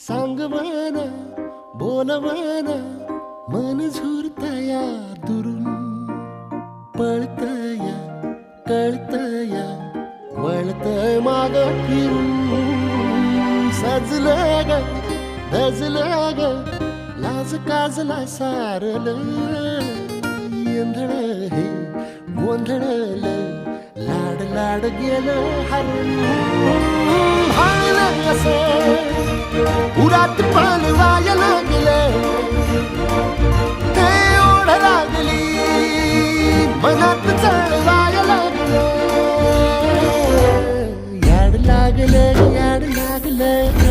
सांगवाना बोलवाना मन झुरतया दुरून पळतया कळतया वळतय माग फिरून सजलं ग धजलं ग लाज काजला सारलं येंधळ हे गोंधळलं लाड लाड गेलं हरून भाळलं असं उरात पान वायाला गेलं ते ओढ लागली मनात चढ